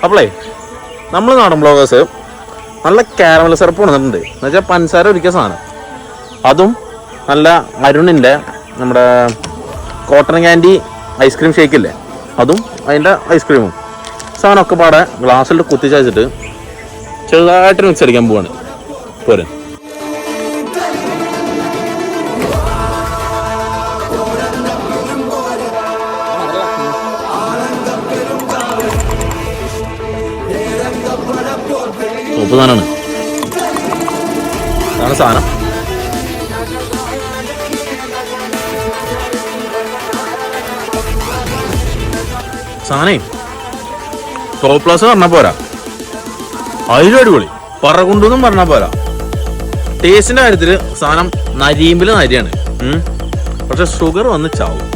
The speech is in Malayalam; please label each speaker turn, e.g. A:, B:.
A: അപ്പോളേ നമ്മൾ നാടൻ ബ്ലോഗേഴ്സ് നല്ല കാരമൽ സിറപ്പ് കൊണ്ടുവന്നിട്ടുണ്ട്. എന്ന് വെച്ചാൽ പഞ്ചസാര ഒരിക്കൽ സാധനം, അതും നല്ല അരുണിൻ്റെ നമ്മുടെ കോട്ടൺ ക്യാൻഡി ഐസ്ക്രീം ഷേക്കില്ലേ, അതും അതിൻ്റെ ഐസ്ക്രീമും സാധനമൊക്കെ പാടെ ഗ്ലാസ്സിൽ കുത്തിച്ചയച്ചിട്ട് ചെറുതായിട്ട് മിക്സ് അടിക്കാൻ പോവാണ്. പോരെ സോപ്പ് സാധനമാണ്. അതാണ് സാധനം. സാധനേ ടോപ്പ് ക്ലാസ് പറഞ്ഞാൽ പോരാ, അതിലും അടിപൊളി. പറകൊണ്ടൊന്നും പറഞ്ഞാൽ പോരാ. ടേസ്റ്റിന്റെ കാര്യത്തിൽ സാധനം നരിയുമ്പിൽ നരിയാണ്, പക്ഷെ ഷുഗർ വന്ന് ചാവും.